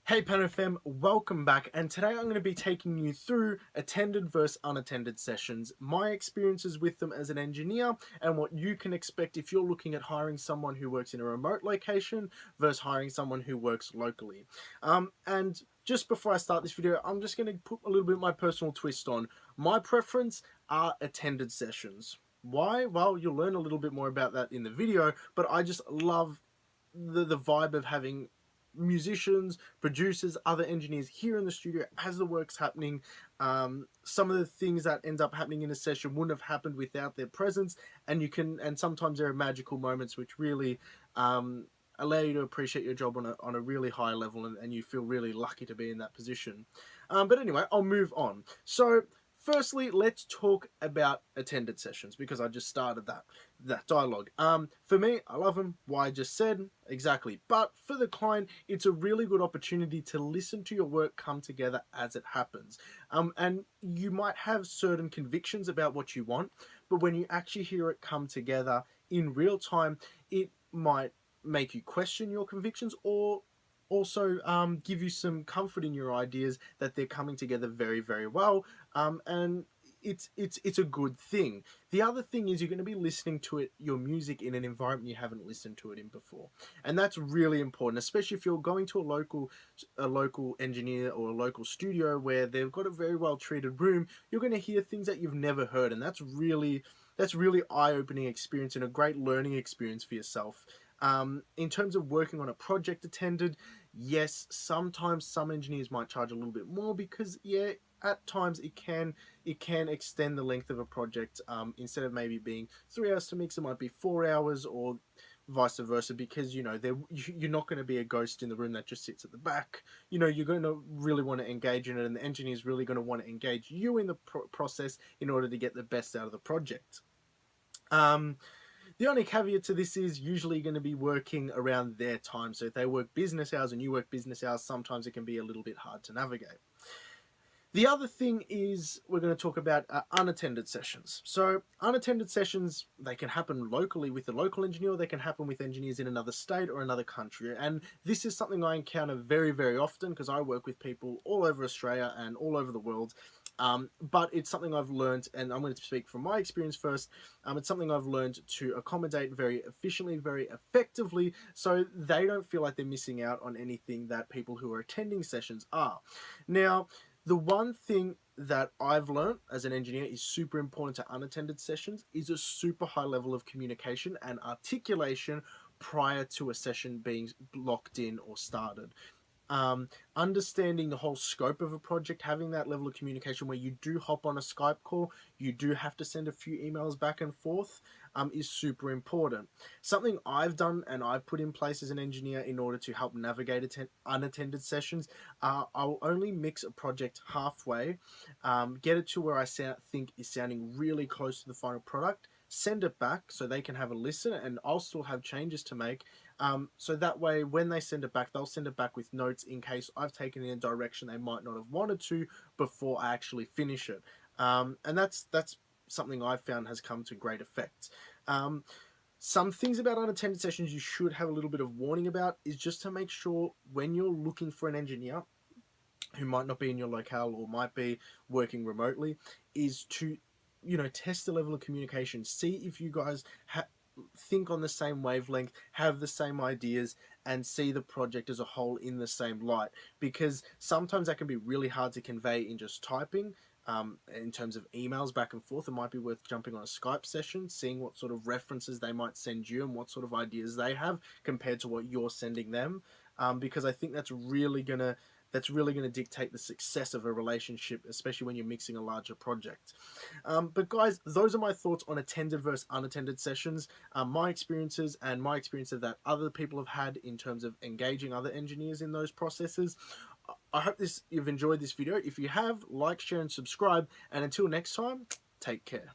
Hey PanFM, welcome back, and today I'm going to be taking you through attended versus unattended sessions, my experiences with them as an engineer, and what you can expect if you're looking at hiring someone who works in a remote location versus hiring someone who works locally. And just before I start this video, I'm just going to put a little bit of my personal twist on. My preference are attended sessions. Why? Well, you'll learn a little bit more about that in the video, but I just love the vibe of having musicians, producers, other engineers here in the studio as the work's happening. Some of the things that end up happening in a session wouldn't have happened without their presence, and sometimes there are magical moments which really allow you to appreciate your job on a really high level, and you feel really lucky to be in that position. But anyway, I'll move on. So firstly, let's talk about attended sessions, because I just started that dialogue. For me, I love them. Why I just said exactly. But for the client, it's a really good opportunity to listen to your work come together as it happens. And you might have certain convictions about what you want, but when you actually hear it come together in real time, it might make you question your convictions, or also give you some comfort in your ideas that they're coming together very, very well. And it's a good thing. The other thing is you're going to be listening to your music in an environment you haven't listened to it in before, and that's really important, especially if you're going to a local engineer or a local studio where they've got a very well treated room. You're going to hear things that you've never heard, and that's really eye-opening experience and a great learning experience for yourself. In terms of working on a project attended, yes, sometimes some engineers might charge a little bit more because, yeah, at times it can extend the length of a project. Instead of maybe being 3 hours to mix, it might be 4 hours, or vice versa, because you're not going to be a ghost in the room that just sits at the back. You're going to really want to engage in it, and the engineer is really going to want to engage you in the process in order to get the best out of the project. The only caveat to this is usually going to be working around their time. So if they work business hours and you work business hours, sometimes it can be a little bit hard to navigate. The other thing is we're going to talk about unattended sessions. So unattended sessions, they can happen locally with the local engineer, or they can happen with engineers in another state or another country. And this is something I encounter very, very often because I work with people all over Australia and all over the world. But it's something I've learned, and I'm going to speak from my experience first. It's something I've learned to accommodate very efficiently, very effectively, so they don't feel like they're missing out on anything that people who are attending sessions are. Now, the one thing that I've learned as an engineer is super important to unattended sessions is a super high level of communication and articulation prior to a session being locked in or started. Understanding the whole scope of a project, having that level of communication where you do hop on a Skype call, you do have to send a few emails back and forth, is super important. Something I've done and I've put in place as an engineer in order to help navigate unattended sessions, I'll only mix a project halfway, get it to where I think is sounding really close to the final product, send it back so they can have a listen, and I'll still have changes to make. So that way, when they send it back, they'll send it back with notes in case I've taken it in a direction they might not have wanted to before I actually finish it. And that's something I've found has come to great effect. Some things about unattended sessions you should have a little bit of warning about is just to make sure when you're looking for an engineer who might not be in your locale or might be working remotely, is to test the level of communication, see if you guys think on the same wavelength, have the same ideas, and see the project as a whole in the same light, because sometimes that can be really hard to convey in just typing. In terms of emails back and forth, it might be worth jumping on a Skype session, seeing what sort of references they might send you and what sort of ideas they have compared to what you're sending them, because I think that's really gonna dictate the success of a relationship, especially when you're mixing a larger project. But guys, those are my thoughts on attended versus unattended sessions, my experiences and my experiences that other people have had in terms of engaging other engineers in those processes. I hope you've enjoyed this video. If you have, like, share, and subscribe. And until next time, take care.